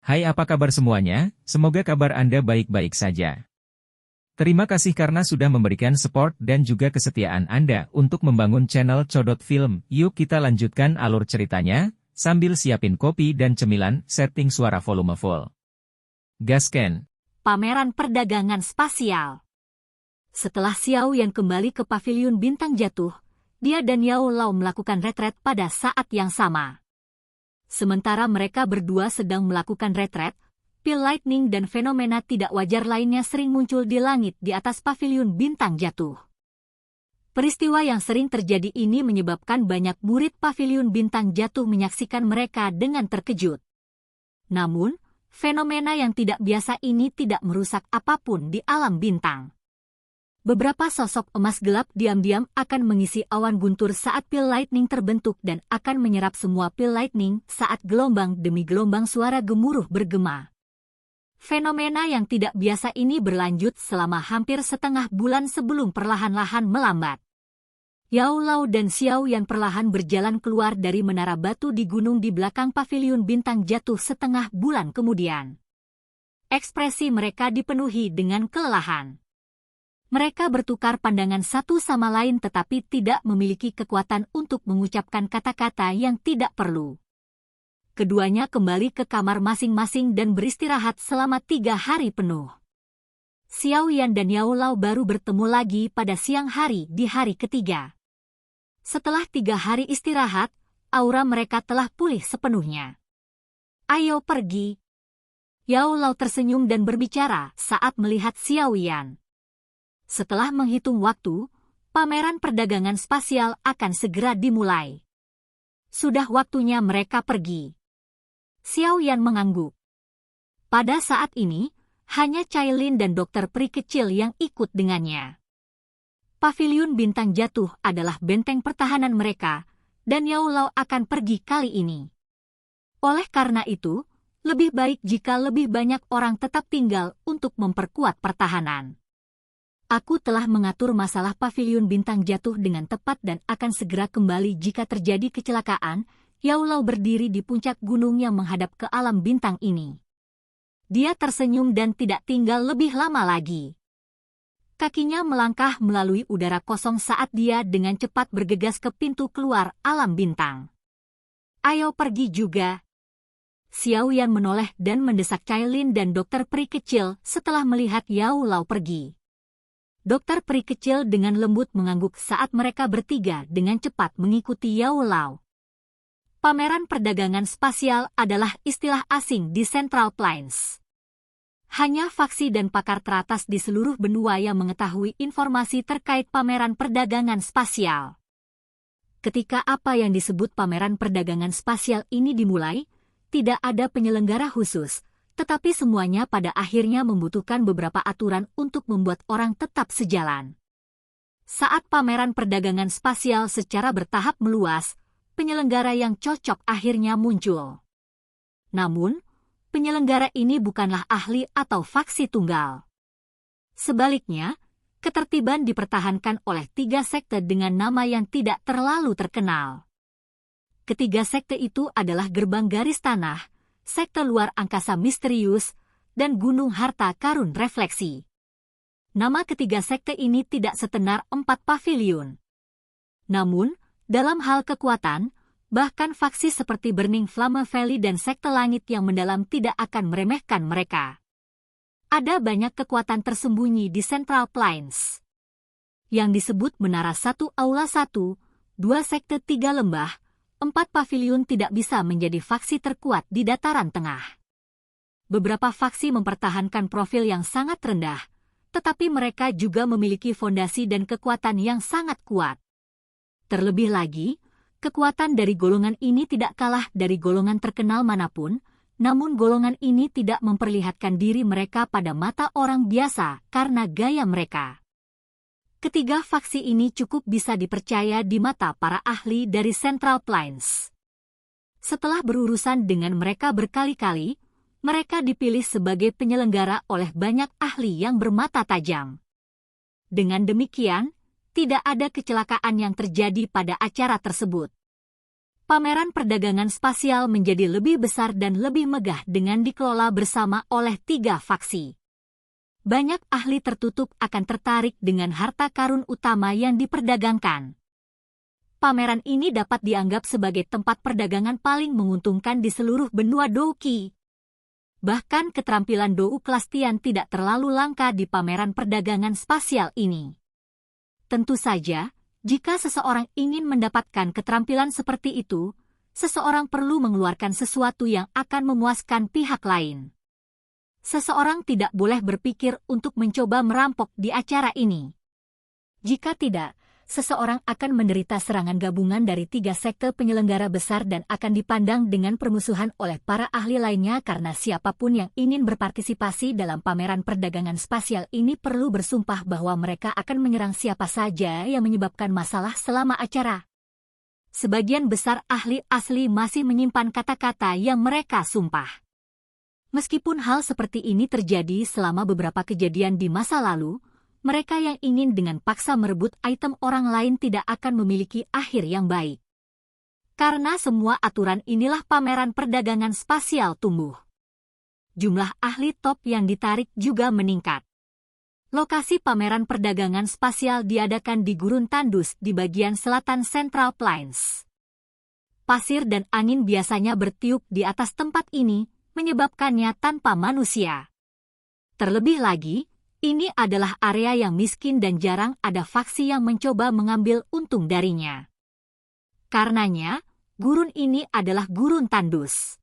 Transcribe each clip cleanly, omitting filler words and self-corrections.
Hai, apa kabar semuanya? Semoga kabar Anda baik-baik saja. Terima kasih karena sudah memberikan support dan juga kesetiaan Anda untuk membangun channel Codot Film. Yuk kita lanjutkan alur ceritanya, sambil siapin kopi dan cemilan, setting suara volume full. Gasken. Pameran perdagangan spasial. Setelah Xiao Yan kembali ke pavilion bintang jatuh, dia dan Yao Lao melakukan retret pada saat yang sama. Sementara mereka berdua sedang melakukan retret, pil lightning dan fenomena tidak wajar lainnya sering muncul di langit di atas pavilion bintang jatuh. Peristiwa yang sering terjadi ini menyebabkan banyak murid pavilion bintang jatuh menyaksikan mereka dengan terkejut. Namun, fenomena yang tidak biasa ini tidak merusak apapun di alam bintang. Beberapa sosok emas gelap diam-diam akan mengisi awan guntur saat pil lightning terbentuk dan akan menyerap semua pil lightning saat gelombang demi gelombang suara gemuruh bergema. Fenomena yang tidak biasa ini berlanjut selama hampir setengah bulan sebelum perlahan-lahan melambat. Yao Lao dan Xiao Yan perlahan berjalan keluar dari menara batu di gunung di belakang pavilion bintang jatuh setengah bulan kemudian. Ekspresi mereka dipenuhi dengan kelelahan. Mereka bertukar pandangan satu sama lain tetapi tidak memiliki kekuatan untuk mengucapkan kata-kata yang tidak perlu. Keduanya kembali ke kamar masing-masing dan beristirahat selama 3 hari penuh. Xiao Yan dan Yao Lao baru bertemu lagi pada siang hari di hari ketiga. Setelah 3 hari istirahat, aura mereka telah pulih sepenuhnya. Ayo pergi. Yao Lao tersenyum dan berbicara saat melihat Xiao Yan. Setelah menghitung waktu, pameran perdagangan spasial akan segera dimulai. Sudah waktunya mereka pergi. Xiao Yan mengangguk. Pada saat ini, hanya Cailin dan dokter peri kecil yang ikut dengannya. Pavilion bintang jatuh adalah benteng pertahanan mereka, dan Yao Lao akan pergi kali ini. Oleh karena itu, lebih baik jika lebih banyak orang tetap tinggal untuk memperkuat pertahanan. Aku telah mengatur masalah pavilion bintang jatuh dengan tepat dan akan segera kembali jika terjadi kecelakaan. Yao Lao berdiri di puncak gunung yang menghadap ke alam bintang ini. Dia tersenyum dan tidak tinggal lebih lama lagi. Kakinya melangkah melalui udara kosong saat dia dengan cepat bergegas ke pintu keluar alam bintang. Ayo pergi juga. Xiao Yan menoleh dan mendesak Cailin dan dokter peri kecil setelah melihat Yao Lao pergi. Dokter peri kecil dengan lembut mengangguk saat mereka bertiga dengan cepat mengikuti Yao Lao. Pameran perdagangan spasial adalah istilah asing di Central Plains. Hanya faksi dan pakar teratas di seluruh benua yang mengetahui informasi terkait pameran perdagangan spasial. Ketika apa yang disebut pameran perdagangan spasial ini dimulai, tidak ada penyelenggara khusus. Tetapi semuanya pada akhirnya membutuhkan beberapa aturan untuk membuat orang tetap sejalan. Saat pameran perdagangan spasial secara bertahap meluas, penyelenggara yang cocok akhirnya muncul. Namun, penyelenggara ini bukanlah ahli atau faksi tunggal. Sebaliknya, ketertiban dipertahankan oleh 3 sekte dengan nama yang tidak terlalu terkenal. Ketiga sekte itu adalah Gerbang Garis Tanah, Sekte Luar Angkasa Misterius, dan Gunung Harta Karun Refleksi. Nama ketiga sekte ini tidak setenar 4 pavilion. Namun, dalam hal kekuatan, bahkan faksi seperti Burning Flame Valley dan Sekte Langit yang mendalam tidak akan meremehkan mereka. Ada banyak kekuatan tersembunyi di Central Plains. Yang disebut Menara 1 Aula 1, 2 Sekte 3 Lembah, 4 pavilion tidak bisa menjadi faksi terkuat di dataran tengah. Beberapa faksi mempertahankan profil yang sangat rendah, tetapi mereka juga memiliki fondasi dan kekuatan yang sangat kuat. Terlebih lagi, kekuatan dari golongan ini tidak kalah dari golongan terkenal manapun, namun golongan ini tidak memperlihatkan diri mereka pada mata orang biasa karena gaya mereka. Ketiga faksi ini cukup bisa dipercaya di mata para ahli dari Central Plains. Setelah berurusan dengan mereka berkali-kali, mereka dipilih sebagai penyelenggara oleh banyak ahli yang bermata tajam. Dengan demikian, tidak ada kecelakaan yang terjadi pada acara tersebut. Pameran perdagangan spasial menjadi lebih besar dan lebih megah dengan dikelola bersama oleh 3 faksi. Banyak ahli tertutup akan tertarik dengan harta karun utama yang diperdagangkan. Pameran ini dapat dianggap sebagai tempat perdagangan paling menguntungkan di seluruh benua Douki. Bahkan keterampilan Dou kelas Tian tidak terlalu langka di pameran perdagangan spasial ini. Tentu saja, jika seseorang ingin mendapatkan keterampilan seperti itu, seseorang perlu mengeluarkan sesuatu yang akan memuaskan pihak lain. Seseorang tidak boleh berpikir untuk mencoba merampok di acara ini. Jika tidak, seseorang akan menderita serangan gabungan dari 3 sekte penyelenggara besar dan akan dipandang dengan permusuhan oleh para ahli lainnya karena siapapun yang ingin berpartisipasi dalam pameran perdagangan spasial ini perlu bersumpah bahwa mereka akan menyerang siapa saja yang menyebabkan masalah selama acara. Sebagian besar ahli asli masih menyimpan kata-kata yang mereka sumpah. Meskipun hal seperti ini terjadi selama beberapa kejadian di masa lalu, mereka yang ingin dengan paksa merebut item orang lain tidak akan memiliki akhir yang baik. Karena semua aturan inilah pameran perdagangan spasial tumbuh. Jumlah ahli top yang ditarik juga meningkat. Lokasi pameran perdagangan spasial diadakan di Gurun Tandus di bagian selatan Central Plains. Pasir dan angin biasanya bertiup di atas tempat ini, menyebabkannya tanpa manusia. Terlebih lagi, ini adalah area yang miskin dan jarang ada faksi yang mencoba mengambil untung darinya. Karenanya, gurun ini adalah gurun tandus.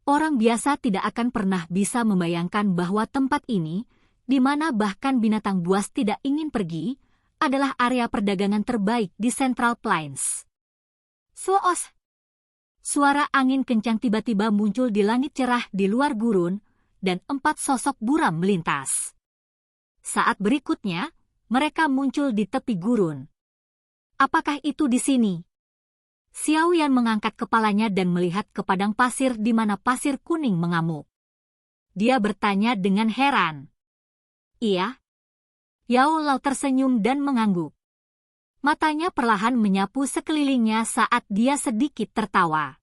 Orang biasa tidak akan pernah bisa membayangkan bahwa tempat ini, di mana bahkan binatang buas tidak ingin pergi, adalah area perdagangan terbaik di Central Plains. Soos! Suara angin kencang tiba-tiba muncul di langit cerah di luar gurun, dan 4 sosok buram melintas. Saat berikutnya, mereka muncul di tepi gurun. Apakah itu di sini? Xiao Yan mengangkat kepalanya dan melihat ke padang pasir di mana pasir kuning mengamuk. Dia bertanya dengan heran. Iya. Yao Lao tersenyum dan mengangguk. Matanya perlahan menyapu sekelilingnya saat dia sedikit tertawa.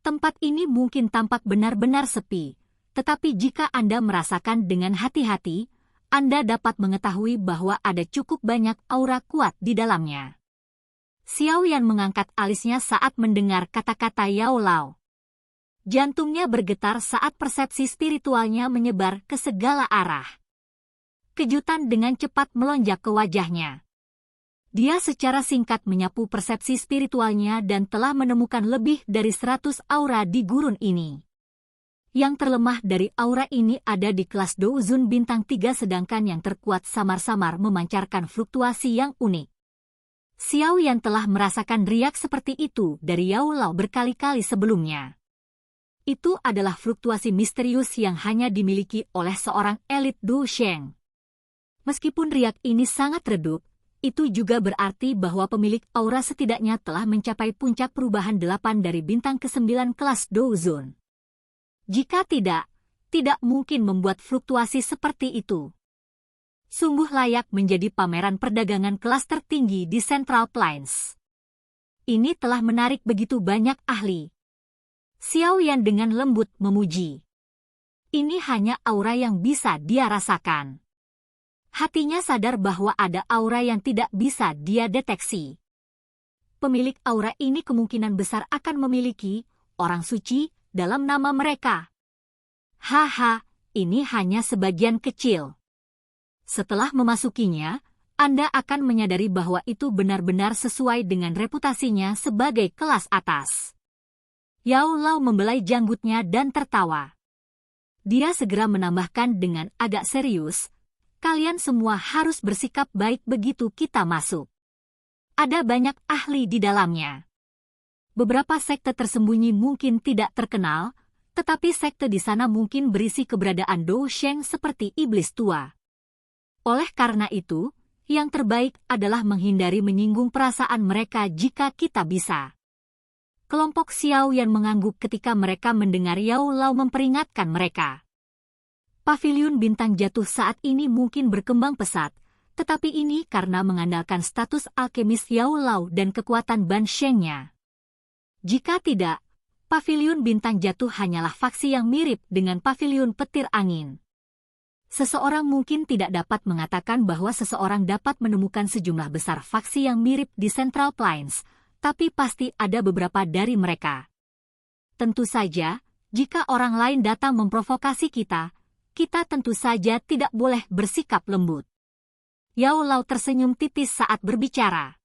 Tempat ini mungkin tampak benar-benar sepi, tetapi jika Anda merasakan dengan hati-hati, Anda dapat mengetahui bahwa ada cukup banyak aura kuat di dalamnya. Xiao Yan mengangkat alisnya saat mendengar kata-kata Yao Lao. Jantungnya bergetar saat persepsi spiritualnya menyebar ke segala arah. Kejutan dengan cepat melonjak ke wajahnya. Dia secara singkat menyapu persepsi spiritualnya dan telah menemukan lebih dari 100 aura di gurun ini. Yang terlemah dari aura ini ada di kelas Douzun bintang 3 sedangkan yang terkuat samar-samar memancarkan fluktuasi yang unik. Xiao Yan telah merasakan riak seperti itu dari Yao Lao berkali-kali sebelumnya. Itu adalah fluktuasi misterius yang hanya dimiliki oleh seorang elit Du Sheng. Meskipun riak ini sangat redup, itu juga berarti bahwa pemilik aura setidaknya telah mencapai puncak perubahan 8 dari bintang ke-9 kelas Douzun. Jika tidak mungkin membuat fluktuasi seperti itu. Sungguh layak menjadi pameran perdagangan kelas tertinggi di Central Plains. Ini telah menarik begitu banyak ahli. Xiao Yan dengan lembut memuji. Ini hanya aura yang bisa dia rasakan. Hatinya sadar bahwa ada aura yang tidak bisa dia deteksi. Pemilik aura ini kemungkinan besar akan memiliki orang suci dalam nama mereka. Haha, ini hanya sebagian kecil. Setelah memasukinya, Anda akan menyadari bahwa itu benar-benar sesuai dengan reputasinya sebagai kelas atas. Yao Lao membelai janggutnya dan tertawa. Dia segera menambahkan dengan agak serius, kalian semua harus bersikap baik begitu kita masuk. Ada banyak ahli di dalamnya. Beberapa sekte tersembunyi mungkin tidak terkenal, tetapi sekte di sana mungkin berisi keberadaan Dou Sheng seperti iblis tua. Oleh karena itu, yang terbaik adalah menghindari menyinggung perasaan mereka jika kita bisa. Kelompok Xiao Yan mengangguk ketika mereka mendengar Yao Lao memperingatkan mereka. Paviliun bintang jatuh saat ini mungkin berkembang pesat, tetapi ini karena mengandalkan status alkemis Yao Lao dan kekuatan Ban Sheng-nya. Jika tidak, Paviliun Bintang Jatuh hanyalah faksi yang mirip dengan Paviliun Petir Angin. Seseorang mungkin tidak dapat mengatakan bahwa seseorang dapat menemukan sejumlah besar faksi yang mirip di Central Plains, tapi pasti ada beberapa dari mereka. Tentu saja, jika orang lain datang memprovokasi kita tentu saja tidak boleh bersikap lembut. Yao Lao tersenyum tipis saat berbicara.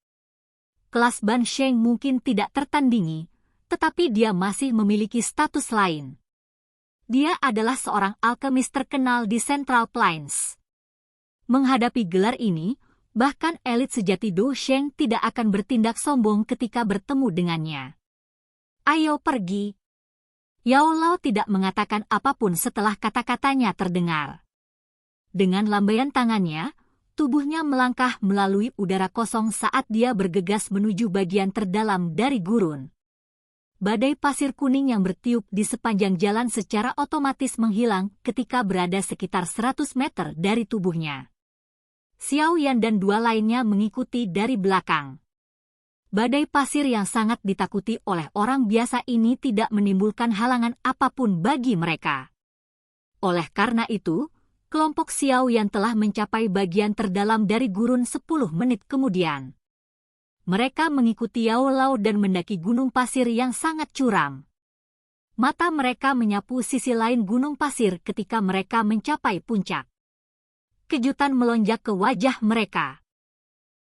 Kelas Ban Sheng mungkin tidak tertandingi, tetapi dia masih memiliki status lain. Dia adalah seorang alkemis terkenal di Central Plains. Menghadapi gelar ini, bahkan elit sejati Do Sheng tidak akan bertindak sombong ketika bertemu dengannya. Ayo pergi. Yao Lao tidak mengatakan apapun setelah kata-katanya terdengar. Dengan lambaian tangannya, tubuhnya melangkah melalui udara kosong saat dia bergegas menuju bagian terdalam dari gurun. Badai pasir kuning yang bertiup di sepanjang jalan secara otomatis menghilang ketika berada sekitar 100 meter dari tubuhnya. Xiao Yan dan dua lainnya mengikuti dari belakang. Badai pasir yang sangat ditakuti oleh orang biasa ini tidak menimbulkan halangan apapun bagi mereka. Oleh karena itu, kelompok Xiao Yan telah mencapai bagian terdalam dari gurun 10 menit kemudian. Mereka mengikuti Yao Lao dan mendaki gunung pasir yang sangat curam. Mata mereka menyapu sisi lain gunung pasir ketika mereka mencapai puncak. Kejutan melonjak ke wajah mereka.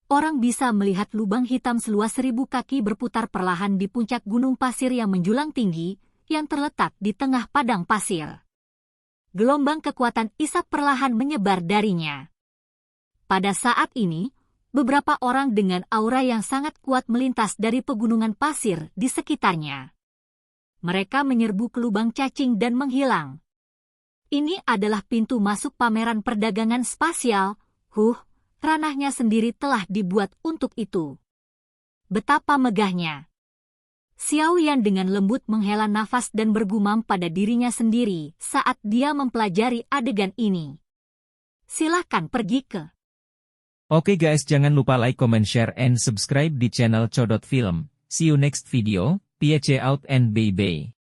Orang bisa melihat lubang hitam seluas 1000 kaki berputar perlahan di puncak gunung pasir yang menjulang tinggi, yang terletak di tengah padang pasir. Gelombang kekuatan isap perlahan menyebar darinya. Pada saat ini, beberapa orang dengan aura yang sangat kuat melintas dari pegunungan pasir di sekitarnya. Mereka menyerbu ke lubang cacing dan menghilang. Ini adalah pintu masuk pameran perdagangan spasial. Ranahnya sendiri telah dibuat untuk itu. Betapa megahnya. Xiao Yan dengan lembut menghela nafas dan bergumam pada dirinya sendiri saat dia mempelajari adegan ini. Silakan pergi ke. Oke guys, jangan lupa like, comment, share, and subscribe di channel Codot Film. See you next video. Peace out and bye-bye.